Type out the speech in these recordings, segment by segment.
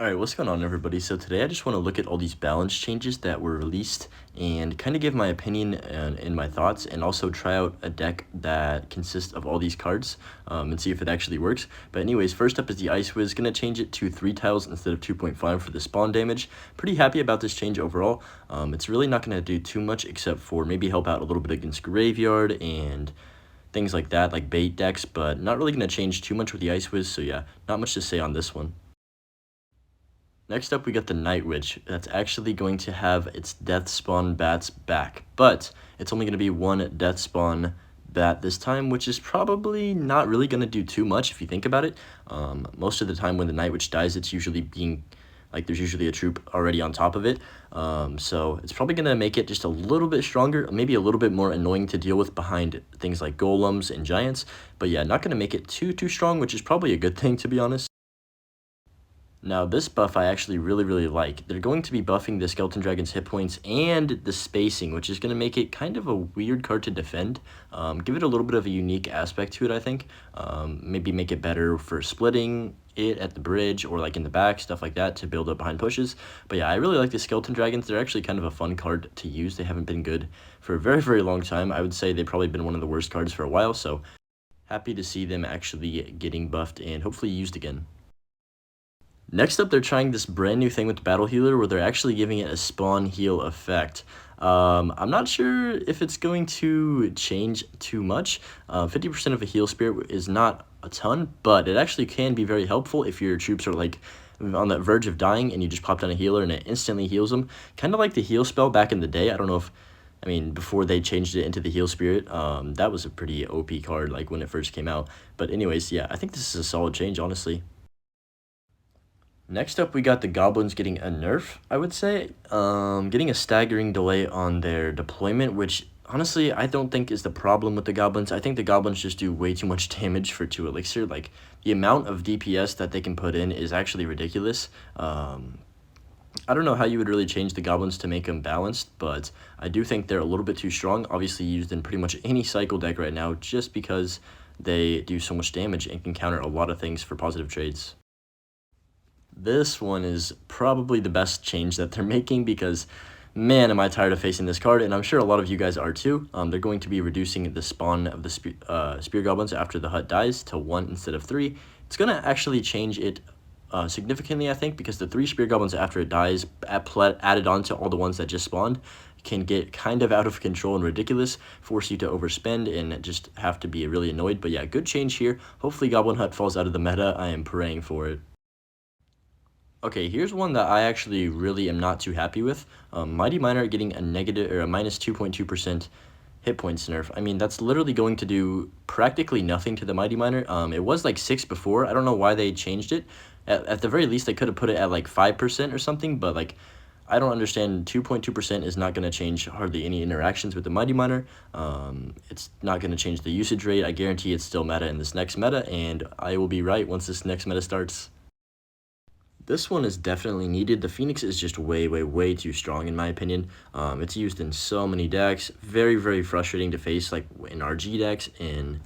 Alright, what's going on everybody? So today I just want to look at all these balance changes that were released and kind of give my opinion and my thoughts, and also try out a deck that consists of all these cards and see if it actually works. But anyways, first up is the Ice Wiz. Going to change it to 3 tiles instead of 2.5 for the spawn damage. Pretty happy about this change overall. It's really not going to do too much except for maybe help out a little bit against Graveyard and things like that, like bait decks, but not really going to change too much with the Ice Wiz, so yeah, not much to say on this one. Next up, we got the Night Witch. That's actually going to have its Death Spawn bats back, but it's only going to be one Death Spawn bat this time, which is probably not really going to do too much if you think about it. Most of the time when the Night Witch dies, it's usually being, like, there's usually a troop already on top of it. So it's probably going to make it just a little bit stronger, maybe a little bit more annoying to deal with behind things like golems and giants. But yeah, not going to make it too strong, which is probably a good thing, to be honest. Now, this buff I actually really like. They're going to be buffing the Skeleton Dragon's hit points and the spacing, which is going to make it kind of a weird card to defend. Give it a little bit of a unique aspect to it, I think. Maybe make it better for splitting it at the bridge or like in the back, stuff like that, to build up behind pushes. But yeah, I really like the Skeleton Dragons. They're actually kind of a fun card to use. They haven't been good for a very long time. I would say they've probably been one of the worst cards for a while, so happy to see them actually getting buffed and hopefully used again. Next up, they're trying this brand new thing with the Battle Healer where they're actually giving it a spawn heal effect. I'm not sure if it's going to change too much. 50% of a heal spirit is not a ton, but it actually can be very helpful if your troops are like on the verge of dying and you just pop down a healer and it instantly heals them. Kind of like the heal spell back in the day. I don't know if, I mean, before they changed it into the heal spirit, that was a pretty OP card, like when it first came out. But anyways, yeah, I think this is a solid change, honestly. Next up, we got the Goblins getting a nerf, I would say. Getting a staggering delay on their deployment, which honestly I don't think is the problem with the Goblins. I think the Goblins just do way too much damage for 2 elixir. Like, the amount of DPS that they can put in is actually ridiculous. I don't know how you would really change the Goblins to make them balanced, but I do think they're a little bit too strong. Obviously used in pretty much any cycle deck right now, just because they do so much damage and can counter a lot of things for positive trades. This one is probably the best change that they're making because, man, am I tired of facing this card, and I'm sure a lot of you guys are too. They're going to be reducing the spawn of the Spear Goblins after the hut dies to 1 instead of 3. It's going to actually change it significantly, I think, because the 3 Spear Goblins after it dies, added on to all the ones that just spawned, can get kind of out of control and ridiculous, force you to overspend and just have to be really annoyed. But yeah, good change here. Hopefully Goblin Hut falls out of the meta. I am praying for it. Okay, here's one that I actually really am not too happy with. Mighty Miner getting a negative or a minus 2.2% hit points nerf. I mean, that's literally going to do practically nothing to the Mighty Miner. It was like 6 before. I don't know why they changed it. At the very least, they could have put it at like 5% or something, but like, I don't understand. 2.2% is not going to change hardly any interactions with the Mighty Miner. It's not going to change the usage rate. I guarantee it's still meta in this next meta, and I will be right once this next meta starts. This one is definitely needed. The Phoenix is just way too strong in my opinion. It's used in so many decks. Very frustrating to face, like in RG decks, in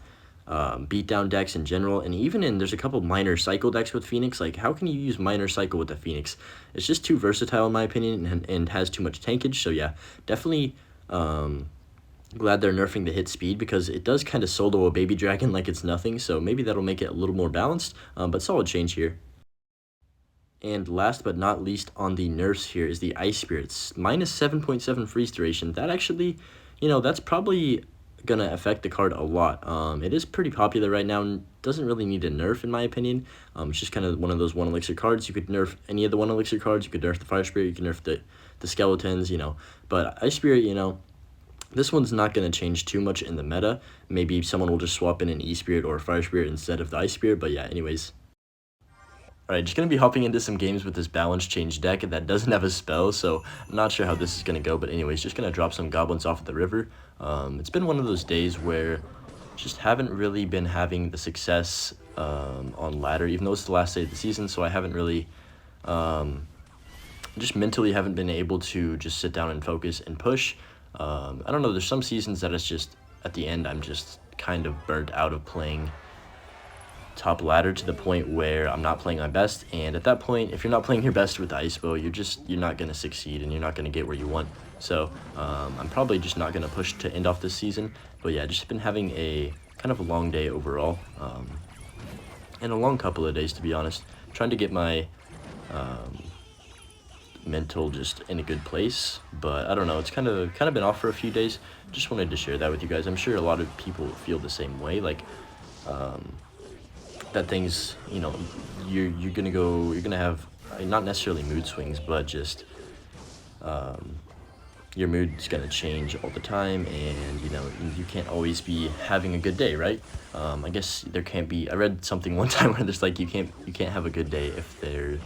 beatdown decks in general, and even in, there's a couple minor cycle decks with Phoenix. Like, how can you use minor cycle with the Phoenix? It's just too versatile in my opinion, and has too much tankage. So yeah, definitely glad they're nerfing the hit speed, because it does kind of solo a baby dragon like it's nothing. So maybe that'll make it a little more balanced, but solid change here. And last but not least on the nerfs here is the Ice Spirits. Minus 7.7 freeze duration. That actually, that's probably going to affect the card a lot. It is pretty popular right now. Doesn't really need a nerf in my opinion. It's just kind of one of those 1 elixir cards. You could nerf any of the 1 elixir cards. You could nerf the Fire Spirit. You can nerf the skeletons, But Ice Spirit, this one's not going to change too much in the meta. Maybe someone will just swap in an E-Spirit or a Fire Spirit instead of the Ice Spirit. But yeah, anyways. Alright, just going to be hopping into some games with this balance change deck that doesn't have a spell, so I'm not sure how this is going to go, but anyways, just going to drop some goblins off of the river. It's been one of those days where just haven't really been having the success on ladder, even though it's the last day of the season, so I haven't really, just mentally haven't been able to just sit down and focus and push. I don't know, there's some seasons that it's just, at the end, I'm just kind of burnt out of playing top ladder to the point where I'm not playing my best, and at that point, if you're not playing your best with the ice bow, you're not going to succeed, and you're not going to get where you want. So I'm probably just not going to push to end off this season. But yeah, just been having a kind of a long day overall, and a long couple of days, to be honest, trying to get my mental just in a good place. But I don't know, it's kind of been off for a few days. Just wanted to share that with you guys. I'm sure a lot of people feel the same way, like that things, you know, you're gonna have not necessarily mood swings, but just your mood's gonna change all the time, and you know, you can't always be having a good day, right? I guess there can't be, I read something one time where there's like you can't have a good day if there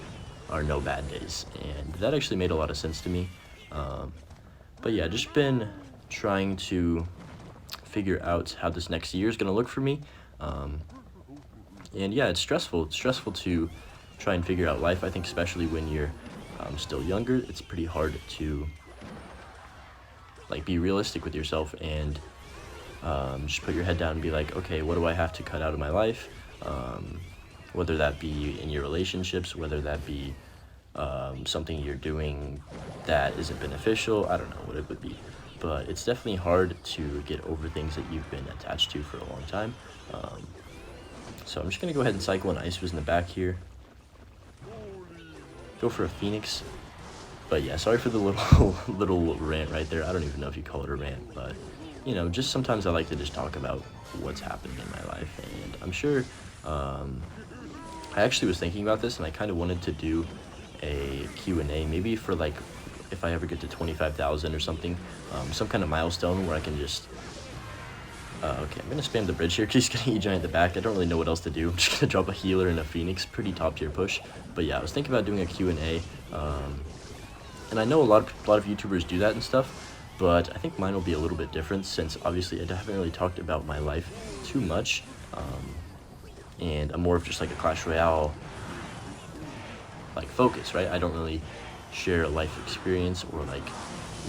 are no bad days, and that actually made a lot of sense to me. But yeah, just been trying to figure out how this next year is gonna look for me. And yeah, it's stressful. It's stressful to try and figure out life. I think especially when you're still younger, it's pretty hard to like be realistic with yourself and just put your head down and be like, okay, what do I have to cut out of my life? Whether that be in your relationships, whether that be something you're doing that isn't beneficial. I don't know what it would be, but it's definitely hard to get over things that you've been attached to for a long time. So I'm just gonna go ahead and cycle an Ice Fizz in the back here. Go for a Phoenix. But yeah, sorry for the little rant right there. I don't even know if you call it a rant, but you know, just sometimes I like to just talk about what's happening in my life, and I'm sure I actually was thinking about this, and I kind of wanted to do a Q&A, maybe for like if I ever get to 25,000 or something, some kind of milestone where I can just okay, I'm gonna spam the bridge here because he's getting E-Giant in the back. I don't really know what else to do. I'm just gonna drop a healer and a Phoenix. Pretty top tier push. But yeah, I was thinking about doing a Q&A. And I know a lot of YouTubers do that and stuff, but I think mine will be a little bit different since obviously I haven't really talked about my life too much. And I'm more of just like a Clash Royale like focus, right? I don't really share a life experience or like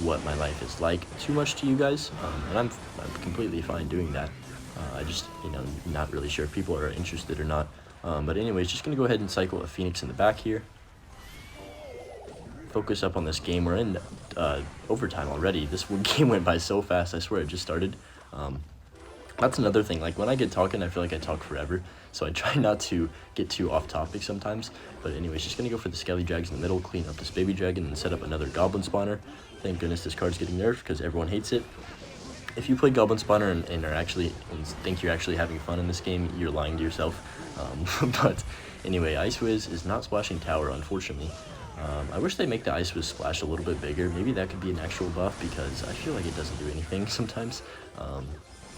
what my life is like too much to you guys, and I'm completely fine doing that. I just, you know, not really sure if people are interested or not. But anyways, just gonna go ahead and cycle a Phoenix in the back here. Focus up on this game. We're in overtime already. This game went by so fast. I swear it just started. That's another thing. Like when I get talking, I feel like I talk forever. So I try not to get too off topic sometimes. But anyways, just gonna go for the Skelly Drags in the middle, clean up this baby dragon, and set up another Goblin Spawner. Thank goodness this card's getting nerfed because everyone hates it. If you play Goblin Spawner and think you're actually having fun in this game, you're lying to yourself. But anyway, Ice Fizz is not splashing tower, unfortunately. I wish they make the Ice Fizz splash a little bit bigger. Maybe that could be an actual buff because I feel like it doesn't do anything sometimes.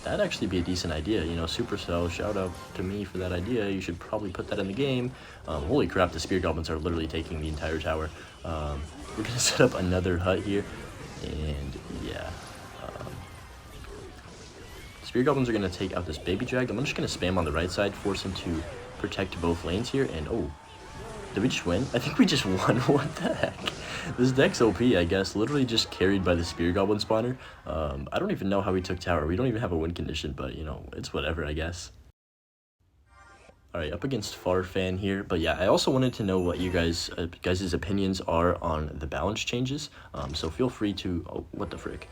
That'd actually be a decent idea. You know, Supercell, shout out to me for that idea. You should probably put that in the game. Holy crap, the Spear Goblins are literally taking the entire tower. We're going to set up another hut here. And yeah. Spear Goblins are going to take out this Baby Drag. I'm just going to spam on the right side, force him to protect both lanes here. And oh, did we just win? I think we just won. What the heck? This deck's OP, I guess. Literally just carried by the Spear Goblin spawner. I don't even know how we took tower. We don't even have a win condition, but, you know, it's whatever, I guess. Alright, up against Farfan here. But yeah, I also wanted to know what you guys' opinions are on the balance changes. So feel free to... Oh, what the frick?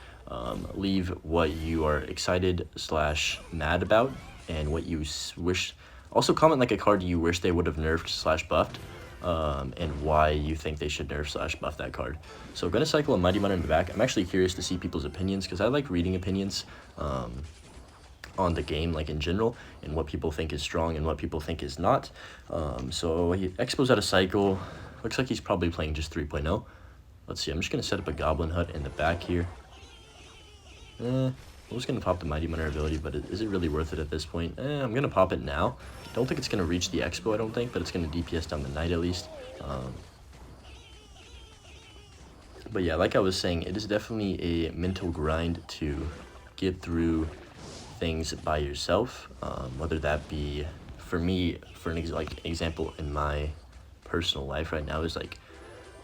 Leave what you are excited / mad about and what you wish... Also comment like a card you wish they would have nerfed / buffed. And why you think they should nerf / buff that card. So I'm going to cycle a Mighty Miner in the back. I'm actually curious to see people's opinions because I like reading opinions on the game, like in general, and what people think is strong and what people think is not. So he Expo's out of cycle. Looks like he's probably playing just 3.0. Let's see, I'm just going to set up a Goblin Hut in the back here. I'm just going to pop the Mighty Miner ability, but is it really worth it at this point? I'm going to pop it now. Don't think it's going to reach the Expo, I don't think, but it's going to DPS down the Knight at least. But yeah, like I was saying, it is definitely a mental grind to get through things by yourself, whether that be, for me, for an example in my personal life right now is like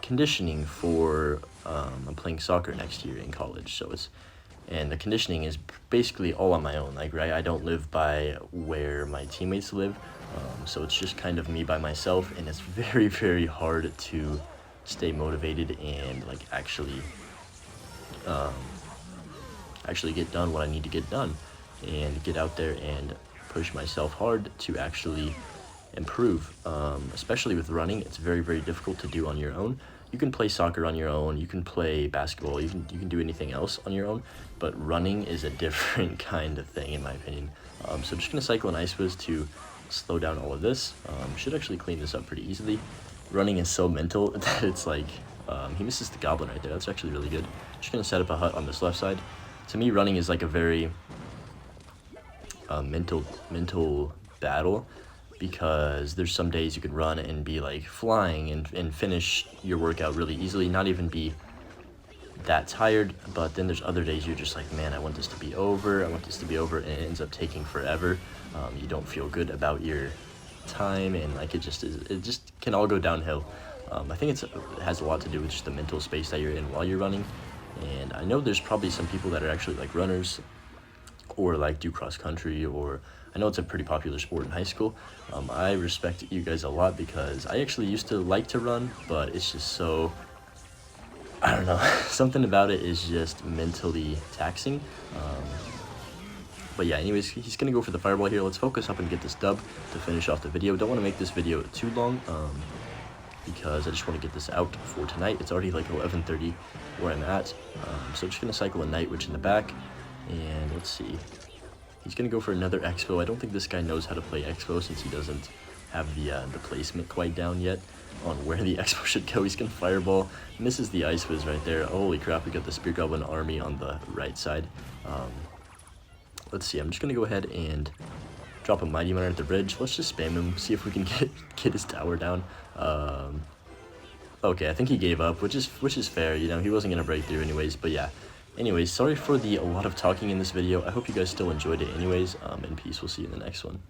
conditioning for, I'm playing soccer next year in college, so it's and the conditioning is basically all on my own. Like, right, I don't live by where my teammates live, so it's just kind of me by myself, and it's very, very hard to stay motivated and like um, actually get done what I need to get done, and get out there and push myself hard to actually improve. Especially with running, it's very, very difficult to do on your own. You can play soccer on your own, you can play basketball, you can do anything else on your own, but running is a different kind of thing in my opinion. So just gonna cycle an Ice Whiz to slow down all of this. Should actually clean this up pretty easily. Running is so mental that it's like, he misses the Goblin right there. That's actually really good. Just gonna set up a hut on this left side. To me, running is like a very mental battle, because there's some days you could run and be like flying and finish your workout really easily, not even be that tired, but then there's other days you're just like, man, I want this to be over, and it ends up taking forever. You don't feel good about your time, and like it just can all go downhill. I think it has a lot to do with just the mental space that you're in while you're running. And I know there's probably some people that are actually like runners, or like do cross country, or I know it's a pretty popular sport in high school. I respect you guys a lot, because I actually used to like to run, but it's just so, I don't know, something about it is just mentally taxing. But yeah, anyways, he's gonna go for the fireball here. Let's focus up and get this dub to finish off the video. Don't want to make this video too long, because I just want to get this out for tonight. It's already like 11:30 where I'm at, so just gonna cycle a Night Witch in the back, and let's see. He's gonna go for another Expo. I don't think this guy knows how to play Expo, since he doesn't have the placement quite down yet on where the Expo should go. He's gonna fireball, misses the Ice Whiz right there. Holy crap, we got the Spear Goblin army on the right side. Let's see, I'm just gonna go ahead and drop a Mighty Miner at the bridge. Let's just spam him, see if we can get his tower down. Okay, I think he gave up, which is fair, you know, he wasn't gonna break through anyways. But yeah, anyways, sorry for a lot of talking in this video. I hope you guys still enjoyed it anyways, and peace. We'll see you in the next one.